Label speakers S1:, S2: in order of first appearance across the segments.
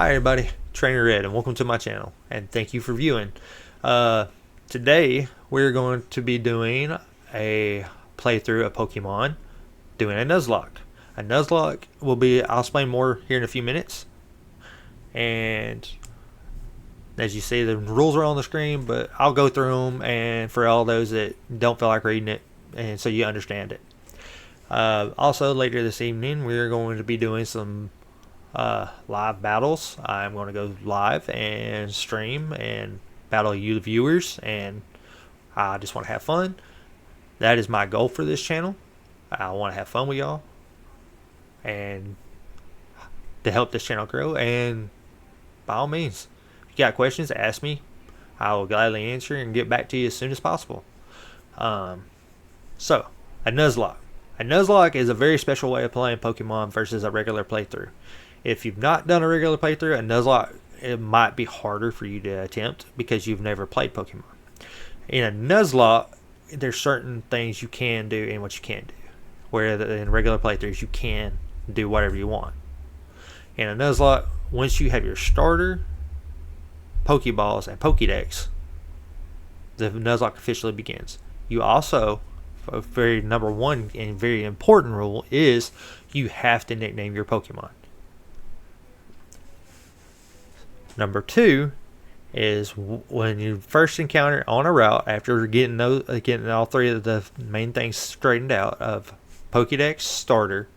S1: Hi everybody, Trainer Red, and welcome to my channel, and thank you for viewing. Today we're going to be doing a playthrough of Pokemon, doing a Nuzlocke. A Nuzlocke will be, I'll explain more here in a few minutes, and as you see the rules are on the screen, but I'll go through them and for all those that don't feel like reading it, and so you understand it. Also later this evening we're going to be doing some live battles. I'm going to go live and stream and battle you the viewers, and I just want to have fun. That is my goal for this channel. I want to have fun with y'all and to help this channel grow, and by all means, if you got questions, ask me. I will gladly answer and get back to you as soon as possible. So, a Nuzlocke. A Nuzlocke is a very special way of playing Pokemon versus a regular playthrough. If you've not done a regular playthrough, a Nuzlocke, it might be harder for you to attempt because you've never played Pokemon. In a Nuzlocke, there's certain things you can do and what you can't do. Where in regular playthroughs, you can do whatever you want. In a Nuzlocke, once you have your starter, Pokeballs, and Pokédex, the Nuzlocke officially begins. You also, a very number one and very important rule is you have to nickname your Pokemon. Number two is when you first encounter on a route, after getting all three of the main things straightened out of Pokédex, starter,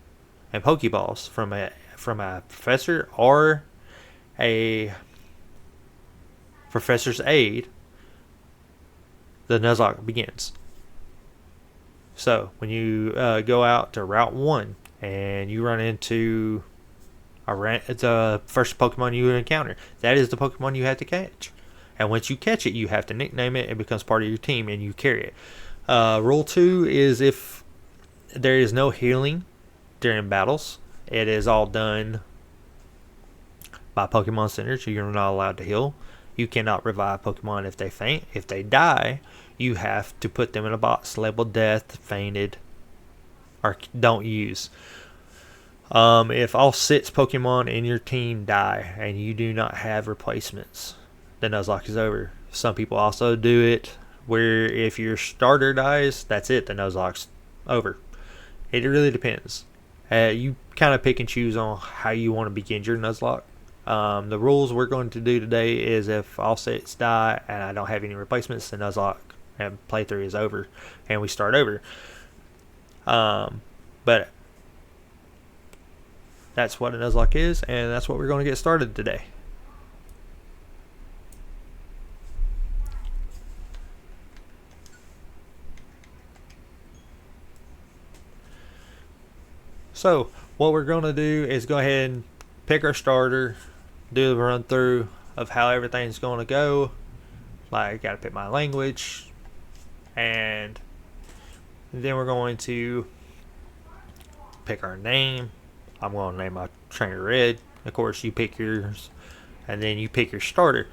S1: and Pokeballs from a professor or a professor's aide, the Nuzlocke begins. So when you go out to Route 1 and you run into the first Pokemon you encounter, that is the Pokemon you have to catch. And once you catch it, you have to nickname it. It becomes part of your team and you carry it. Rule 2 is if there is no healing during battles, it is all done by Pokemon centers. You're not allowed to heal. You cannot revive Pokemon if they faint. If they die, you have to put them in a box labeled death, fainted, or don't use. If all 6 Pokemon in your team die and you do not have replacements, the Nuzlocke is over. Some people also do it where if your starter dies, that's it, the Nuzlocke's over. It really depends. You kind of pick and choose on how you want to begin your Nuzlocke. The rules we're going to do today is if all 6 die and I don't have any replacements, the Nuzlocke and playthrough is over and we start over. But that's what a Nuzlocke is, and that's what we're going to get started today. So what we're going to do is go ahead and pick our starter, do the run through of how everything's going to go. Like, got to pick my language, and then we're going to pick our name. I'm going to name my Trainer Red. Of course, you pick yours, and then you pick your starter.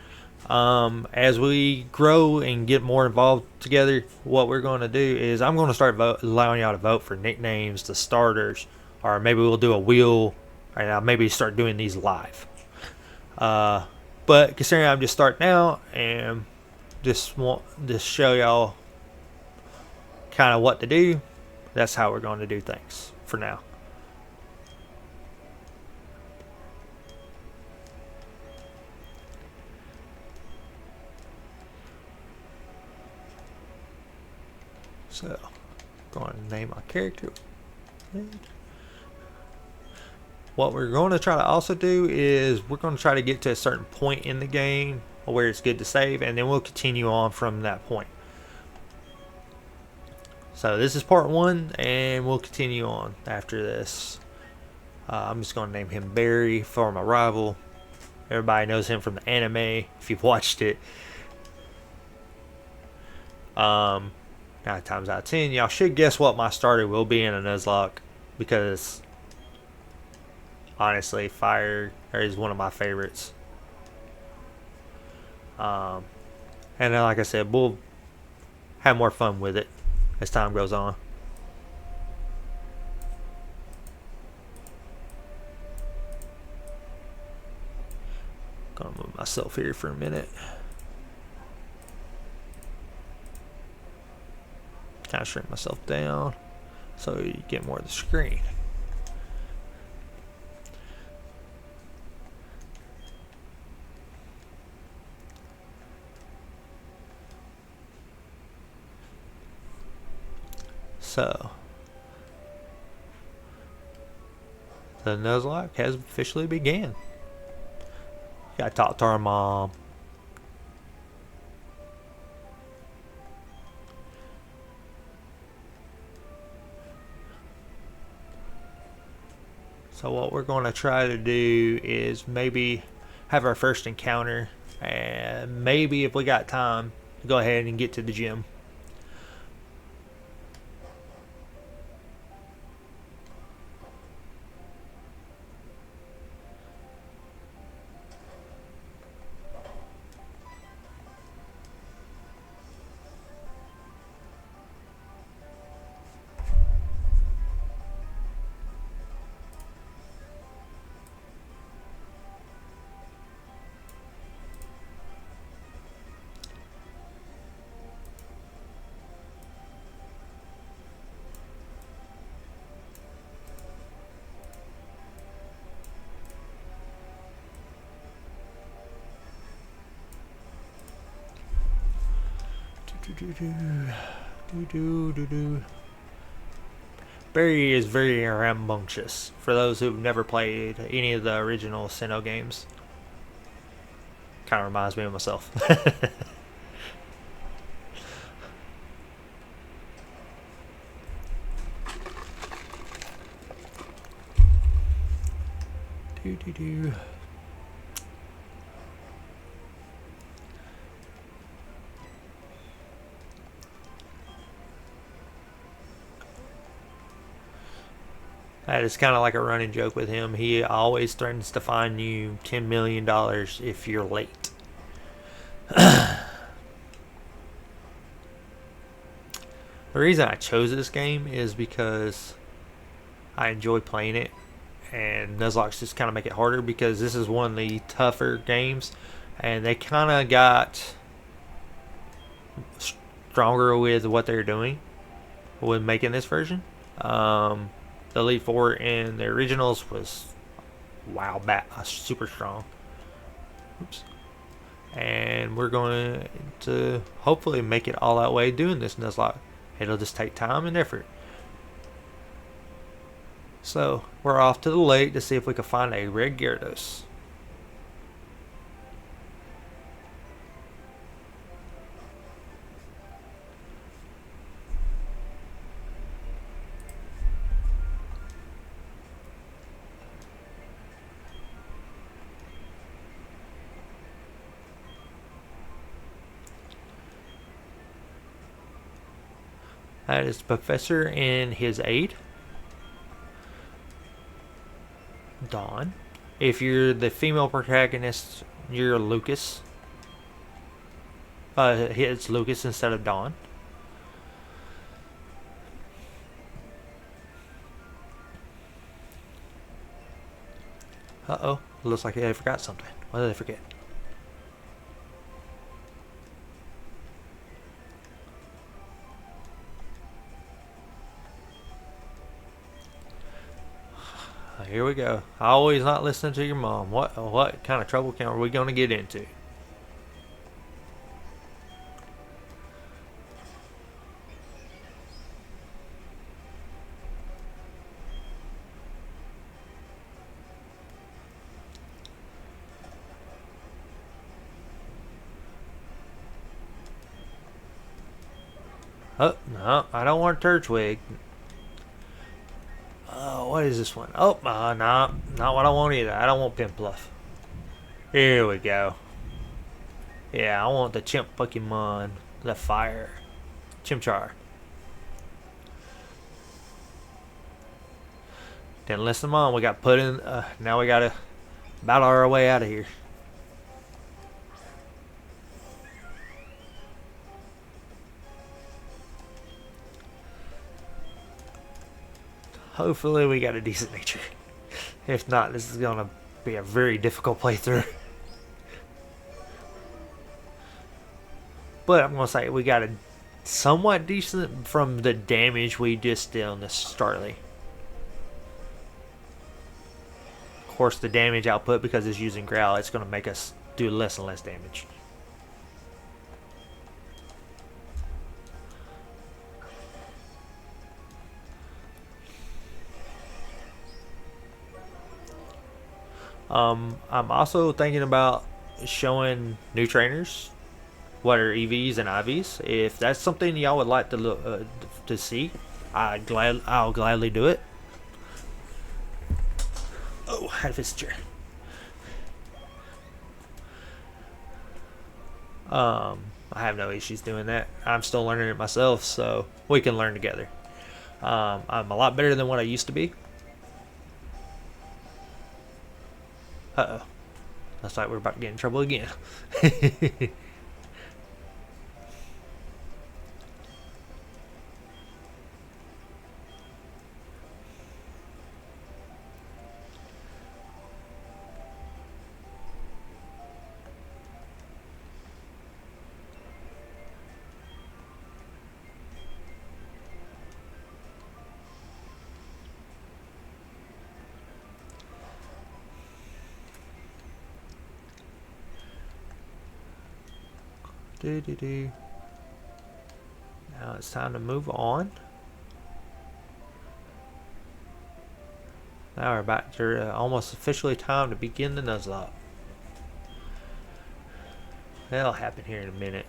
S1: As we grow and get more involved together, what we're going to do is I'm going to start allowing y'all to vote for nicknames, the starters, or maybe we'll do a wheel, and I'll maybe start doing these live. But considering I'm just starting out and just want to show y'all kind of what to do, that's how we're going to do things for now. So, going to name my character. What we're going to try to also do is we're going to try to get to a certain point in the game where it's good to save, and then we'll continue on from that point. So this is part 1, and we'll continue on after this. I'm just going to name him Barry for my rival. Everybody knows him from the anime if you've watched it. 9 times out of 10, y'all should guess what my starter will be in a Nuzlocke, because honestly, Fire is one of my favorites. And then, like I said, we'll have more fun with it as time goes on. Gonna move myself here for a minute. Kind of shrink myself down so you get more of the screen. So, the Nuzlock has officially began. Gotta talk to our mom. So what we're going to try to do is maybe have our first encounter, and maybe if we got time, go ahead and get to the gym. Barry is very rambunctious for those who've never played any of the original Sinnoh games. Kind of reminds me of myself. That is kind of like a running joke with him. He always threatens to fine you $10 million if you're late. The reason I chose this game is because I enjoy playing it, and Nuzlocks just kind of make it harder because this is one of the tougher games, and they kind of got stronger with what they're doing with making this version. The Elite Four in the originals was super strong. Oops. And we're going to hopefully make it all that way doing this Nuzlocke. It'll just take time and effort. So we're off to the lake to see if we can find a red Gyarados. That is the professor and his aide, Dawn. If you're the female protagonist, you're Lucas. It's Lucas instead of Dawn. Uh-oh. Looks like I forgot something. What did I forget? Here we go. Always not listening to your mom. What kind of trouble are we going to get into? Oh, no, I don't want Turtwig. What is this one? Oh, no, not what I want either. I don't want Pipluff. Here we go. Yeah, I want the chimp Pokemon. The fire. Chimchar. Didn't listen to mom. We got put in. Now we gotta battle our way out of here. Hopefully we got a decent nature. If not, this is gonna be a very difficult playthrough. But I'm gonna say we got a somewhat decent from the damage we just did on this Starly. Of course, the damage output, because it's using Growl, it's gonna make us do less and less damage. I'm also thinking about showing new trainers what are EVs and IVs. If that's something y'all would like to look to see, I'll gladly do it. Oh, had a visitor. I have no issues doing that. I'm still learning it myself, so we can learn together. I'm a lot better than what I used to be. Uh-oh. Looks like we're about to get in trouble again. Now it's time to move on. Now we're about to almost officially time to begin the Nuzlock. That'll happen here in a minute.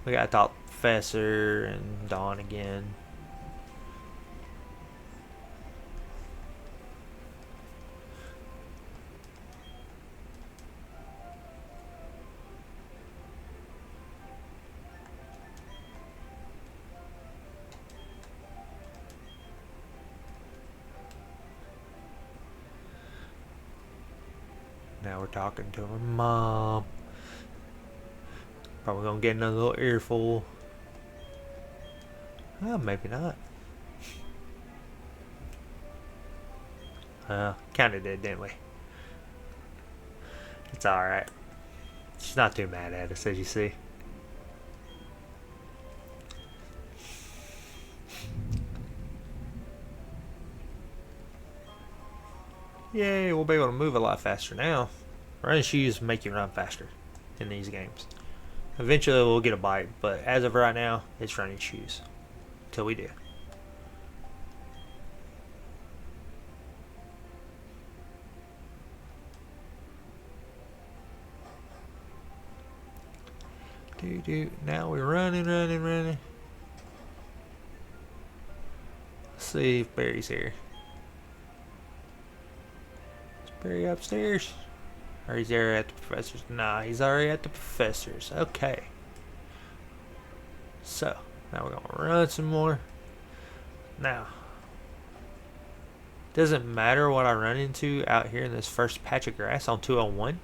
S1: We gotta talk to Professor and Dawn again. Now we're talking to her mom. Probably gonna get another little earful. Oh, maybe not. Kinda did, didn't we? It's alright. She's not too mad at us, as you see. Yay, we'll be able to move a lot faster now. Running shoes make you run faster in these games. Eventually we'll get a bike, but as of right now, it's running shoes. Till we do. Now we're running. Let's see if Barry's here. Is Barry upstairs? Or he's there at the professor's? Nah, he's already at the professor's. Okay. So, now we're gonna run some more. Now, doesn't matter what I run into out here in this first patch of grass on 201.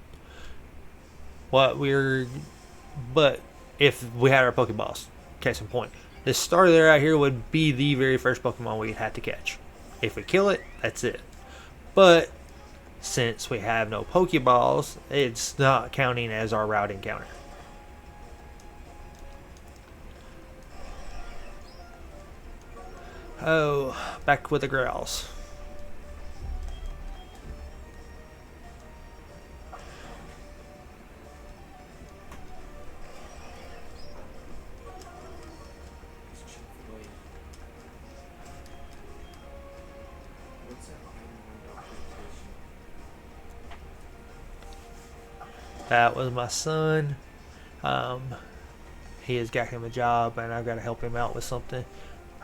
S1: But if we had our Pokeballs, case in point, this starter out here would be the very first Pokemon we'd have to catch. If we kill it, that's it. But since we have no Pokeballs, it's not counting as our route encounter. Oh, back with the growls. That was my son. He has got him a job and I've got to help him out with something.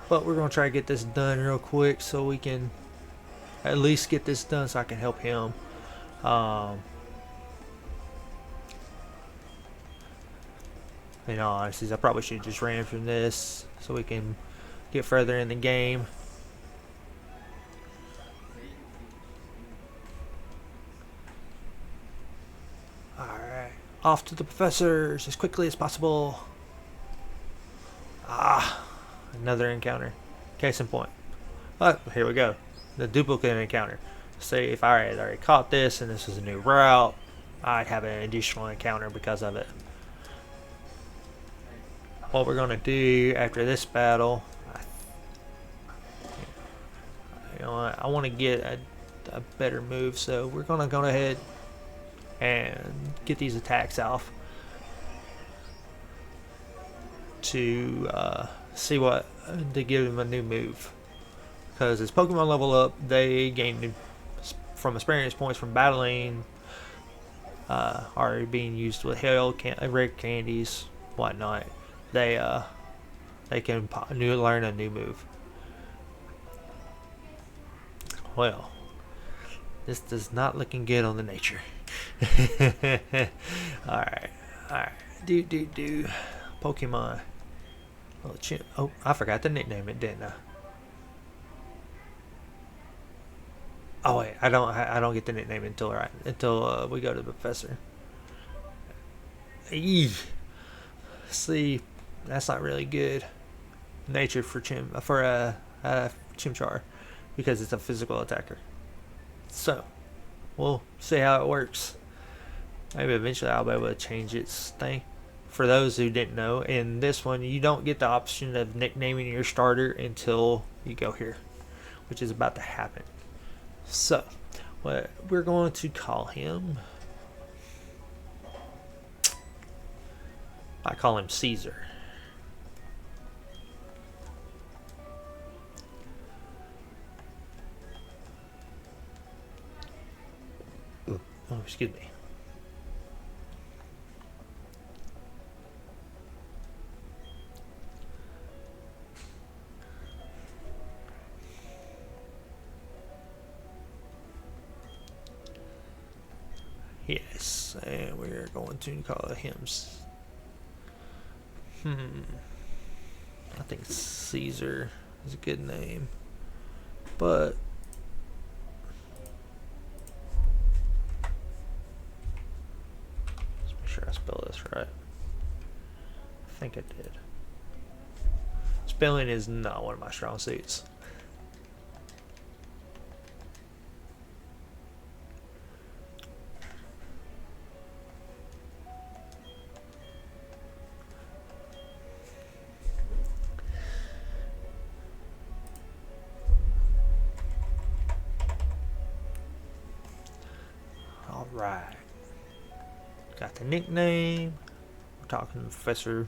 S1: But we're going to try to get this done real quick so we can at least get this done so I can help him. In all honesty, I probably should have just ran from this so we can get further in the game. Alright, off to the professors as quickly as possible. Another encounter. Case in point. But here we go. The duplicate encounter. Say if I had already caught this and this was a new route, I'd have an additional encounter because of it. what we're gonna do after this battle, I want to get a better move, so we're gonna go ahead and get these attacks off to see what to give them a new move. Because as Pokemon level up, they gain from experience points from battling, are being used with rare candies, whatnot. They can learn a new move. Well, this does not looking good on the nature. Alright. Do. Pokemon. Oh, I forgot to nickname it, didn't I? Oh wait, I don't get the nickname until we go to the professor. Eee. See, that's not really good nature for Chimchar, because it's a physical attacker. So we'll see how it works. Maybe eventually I'll be able to change its thing. For those who didn't know, in this one you don't get the option of nicknaming your starter until you go here, which is about to happen. So what we're going to call him, I call him Caesar. Oh, excuse me. Yes, and we're going to call him. I think Caesar is a good name, but let's make sure I spell this right. I think I did. Spelling is not one of my strong suits. Alright. Got the nickname. We're talking to the professor.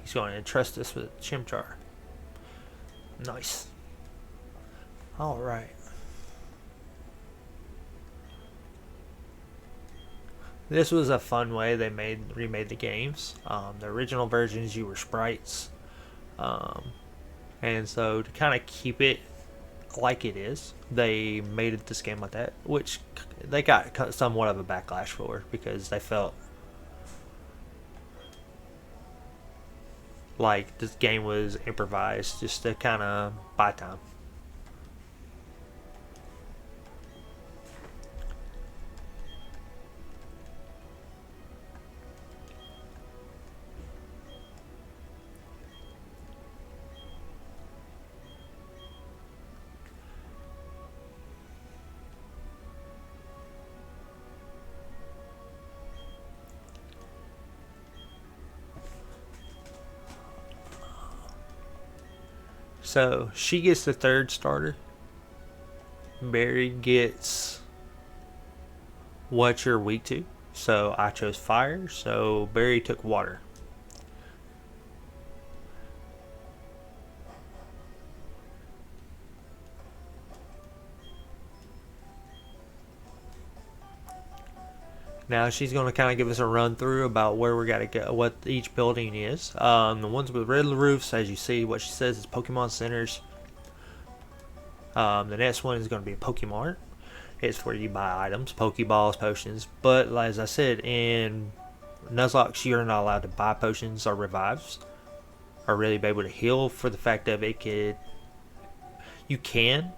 S1: He's going to entrust us with Chimchar. Nice. Alright. This was a fun way they remade the games. The original versions, you were sprites. And so to kind of keep it like it is, they made this game like that, which they got somewhat of a backlash for, because they felt like this game was improvised just to kind of buy time. So she gets the third starter. Barry gets what you're weak to. So I chose fire, so Barry took water. Now she's going to kind of give us a run through about where we got to go, what each building is. The ones with red roofs, as you see, what she says is Pokemon Centers. The next one is going to be Pokemart. It's where you buy items, Pokeballs, potions. But as I said, in Nuzlocke, you're not allowed to buy potions or revives, or really be able to heal, for the fact of it could. You can.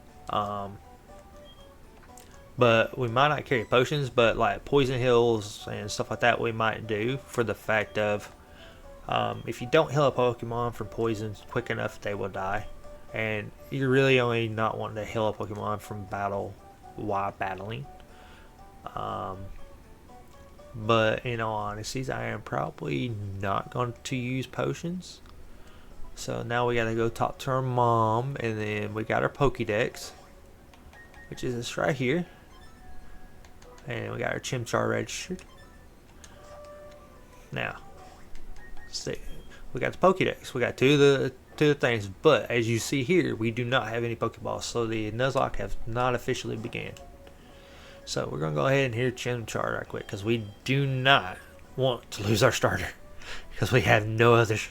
S1: But we might not carry potions, but like poison heals and stuff like that we might do, for the fact of if you don't heal a Pokemon from poisons quick enough, they will die. And you're really only not wanting to heal a Pokemon from battle while battling. But in all honesty, I am probably not going to use potions. So now we gotta go talk to our mom, and then we got our Pokédex, which is this right here. And we got our Chimchar registered. Now, see, we got the Pokédex. We got two of the things, but as you see here, we do not have any Pokeballs, so the Nuzlocke has not officially began. So we're gonna go ahead and hear Chimchar right quick, because we do not want to lose our starter, because we have no others.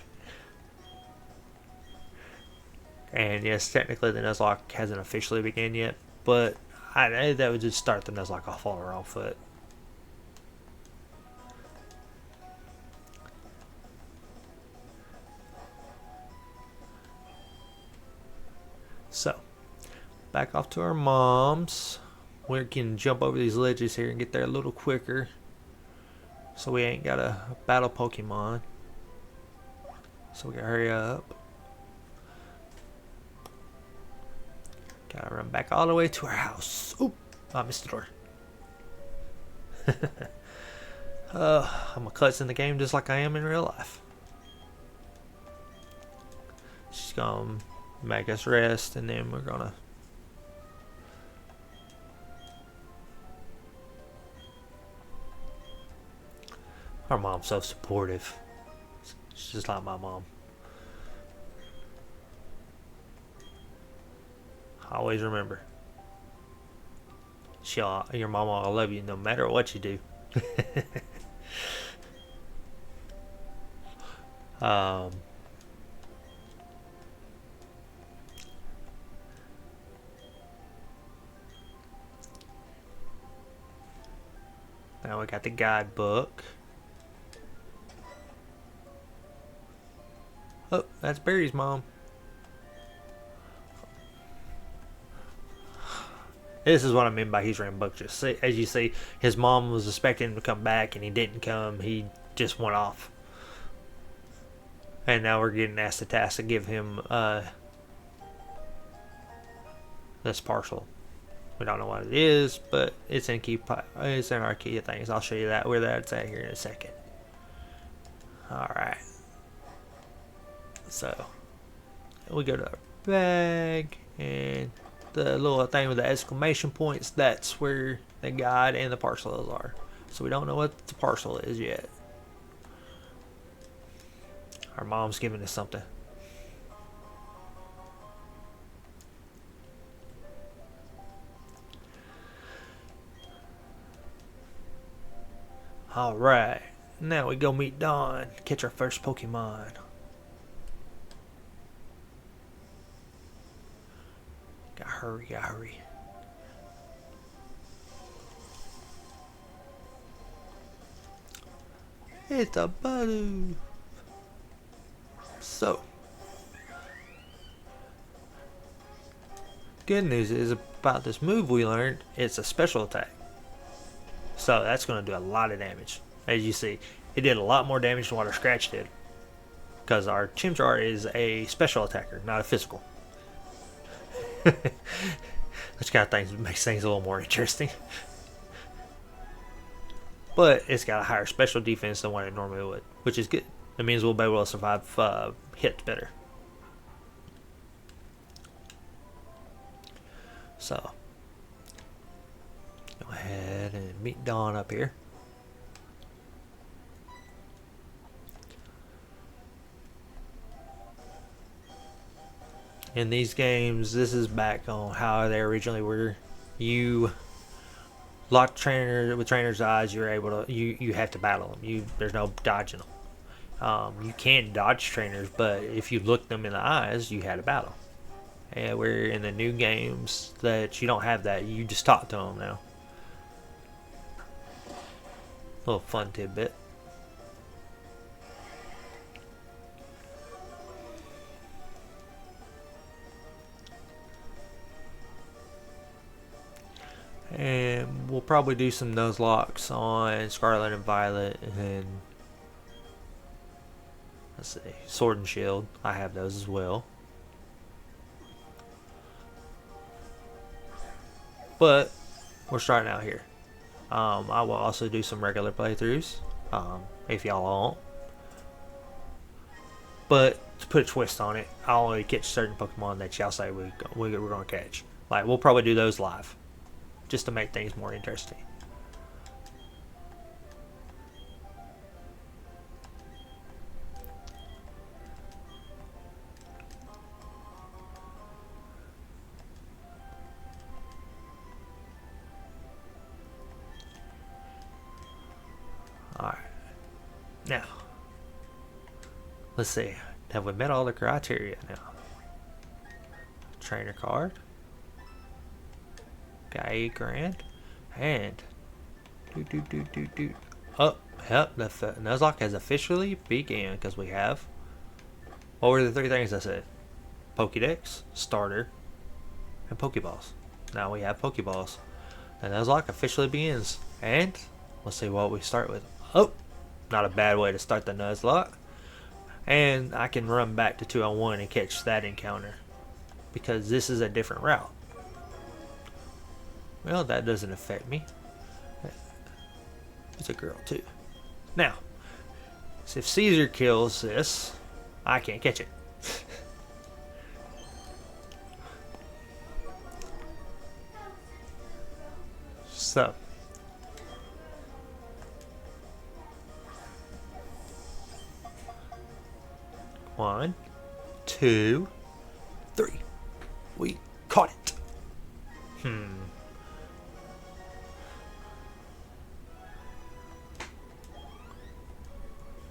S1: And yes, technically the Nuzlocke hasn't officially begun yet, but that would just start the Nuzlocke off on the wrong foot. So, back off to our moms. We can jump over these ledges here and get there a little quicker, so we ain't gotta battle Pokemon. So we gotta hurry up. Gotta run back all the way to our house. Oop! I missed the door. I'm a klutz in the game just like I am in real life. She's gonna make us rest, and then we're gonna our mom's so supportive. She's just like my mom. Always remember, your mama will love you no matter what you do. Now we got the guidebook. Oh, that's Barry's mom. This is what I mean by he's rambunctious. See, as you see, his mom was expecting him to come back and he didn't come. He just went off. And now we're getting asked the task to give him this parcel. We don't know what it is, but it's in our key of things. I'll show you that where that's at here in a second. Alright. So we go to our bag, and the little thing with the exclamation points, that's where the guide and the parcels are. So we don't know what the parcel is yet. Our mom's giving us something. Alright, now we go meet Dawn, catch our first Pokemon. Gotta hurry. It's a Badu. So, good news is about this move we learned, it's a special attack. So that's going to do a lot of damage. As you see, it did a lot more damage than what our Scratch did, because our Chimchar is a special attacker, not a physical. Which kind of things makes things a little more interesting. But it's got a higher special defense than what it normally would, which is good. It means we'll be able to survive hits better. So, go ahead and meet Dawn up here. In these games, this is back on how they originally were. You lock trainer with trainer's eyes. You're able to you have to battle them. There's no dodging them. You can dodge trainers, but if you look them in the eyes, you had a battle. And we're in the new games that you don't have that. You just talk to them now. Little fun tidbit. And we'll probably do some Nuzlocks on Scarlet and Violet, and let's see, Sword and Shield. I have those as well. But we're starting out here. I will also do some regular playthroughs if y'all want. But to put a twist on it, I'll only catch certain Pokemon that y'all say we're going to catch. Like, we'll probably do those live, just to make things more interesting. Alright. Now, let's see. Have we met all the criteria now? Trainer card. Got 8 grand. And oh, yep, the Nuzlock has officially begun because we have, what were the 3 things I said? Pokédex, starter, and Pokeballs. Now we have Pokeballs. The Nuzlock officially begins. And let's see what we start with. Oh, not a bad way to start the Nuzlock. And I can run back to 201 and catch that encounter, because this is a different route. Well, that doesn't affect me. It's a girl too. Now, so if Caesar kills this, I can't catch it. So, one, 2, 3. We caught it.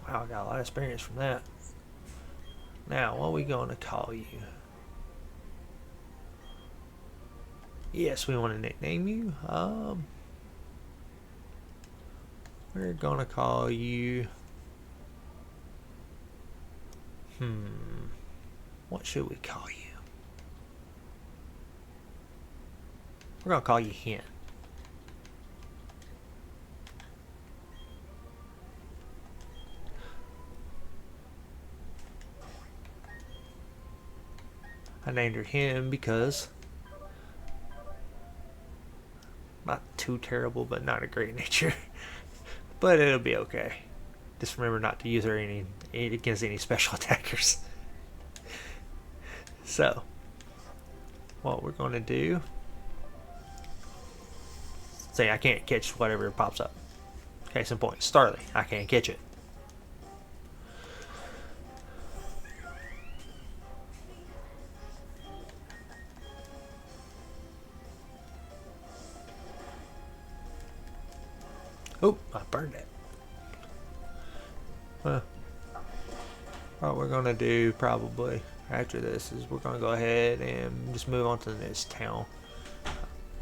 S1: Wow, I got a lot of experience from that. Now, what are we going to call you? Yes, we want to nickname you. We're going to call you... What should we call you? We're going to call you Hen. I named her Hen because not too terrible, but not a great nature. But it'll be okay. Just remember not to use her against any special attackers. So, what we're going to do... Say I can't catch whatever pops up. Case in point, Starly. I can't catch it. Oh, I burned it. Well, what we're going to do probably after this is we're going to go ahead and just move on to the next town.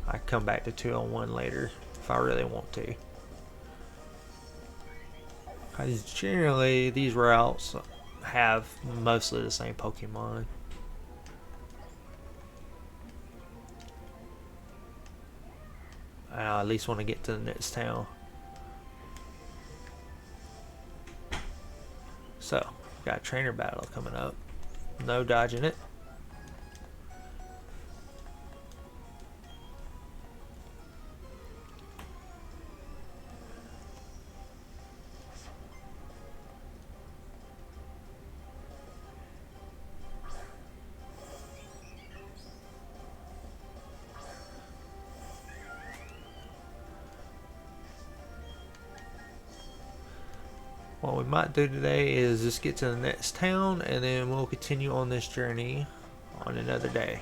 S1: I come back to 201 later if I really want to. Because generally these routes have mostly the same Pokemon. I at least want to get to the next town. So, got a trainer battle coming up. No dodging it. What we might do today is just get to the next town and then we'll continue on this journey on another day.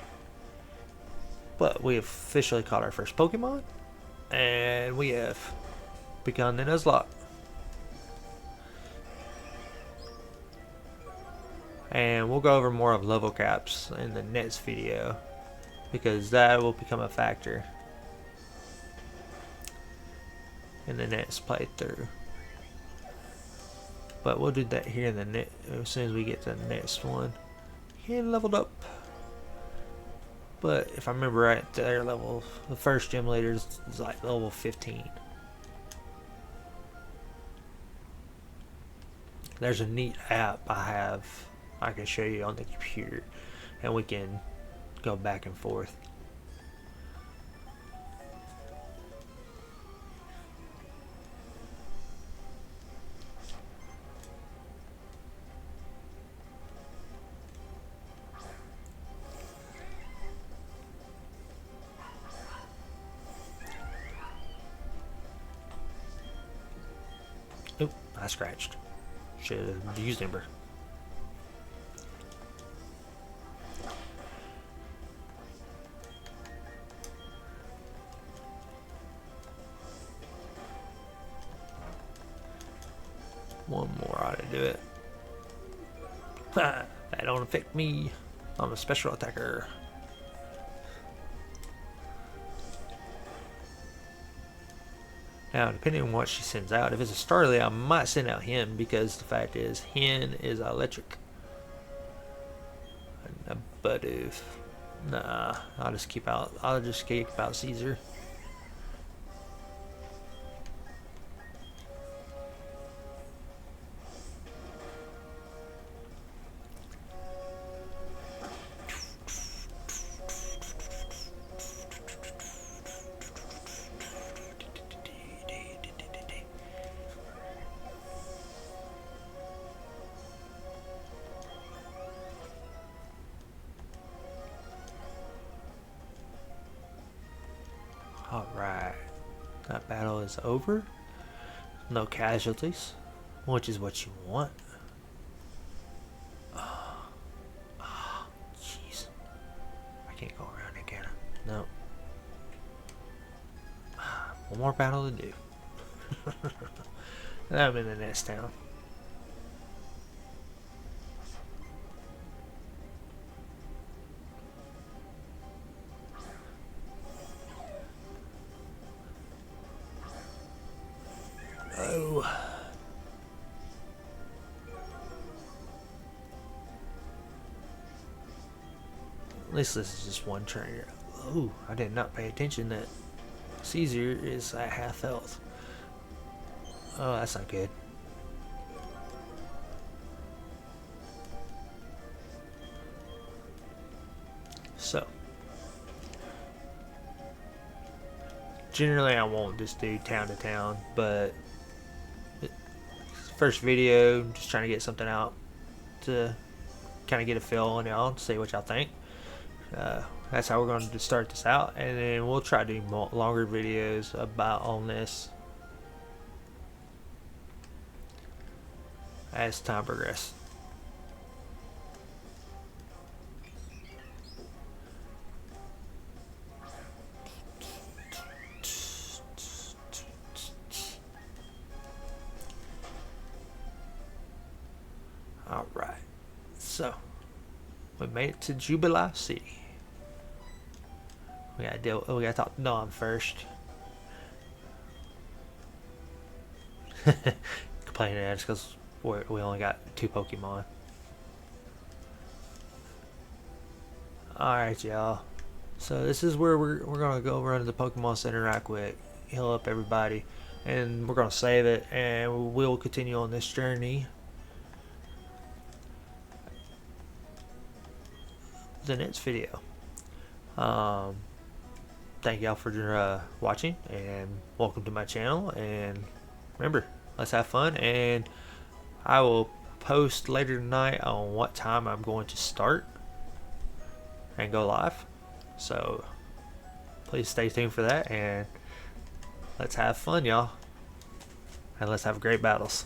S1: But we have officially caught our first Pokemon and we have begun the Nuzlock. And we'll go over more of level caps in the next video because that will become a factor in the next playthrough. But we'll do that here in the as soon as we get to the next one. He leveled up. But if I remember right, their level, the first gym leader is like level 15. There's a neat app I can show you on the computer, and we can go back and forth. Oop, I scratched. Should have used Ember. One more ought to do it. That don't affect me. I'm a special attacker. Now, depending on what she sends out, if it's a Starly, I might send out Hen, because the fact is, Hen is electric. But if nah, I'll just keep out Caesar. Alright, that battle is over. No casualties, which is what you want. Oh, jeez. I can't go around it, can I? No. One more battle to do. And I'm in the next town. Oh. At least this is just one trainer. Oh, I did not pay attention that Caesar is at half health. Oh, that's not good. So, generally I won't just do town to town, but first video, just trying to get something out to kind of get a feel on y'all, see what y'all think. That's how we're going to start this out, and then we'll try to do longer videos about on this as time progresses. Alright, so we made it to Jubilee City. We gotta talk to Dawn first. Complaining at us because we only got 2 Pokemon. Alright, y'all. So this is where we're gonna go run to the Pokemon Center right quick, heal up everybody, and we're gonna save it, and we'll continue on this journey the next video. Thank y'all for watching, and welcome to my channel, and remember, let's have fun, and I will post later tonight on what time I'm going to start and go live, so please stay tuned for that, and let's have fun, y'all, and let's have great battles.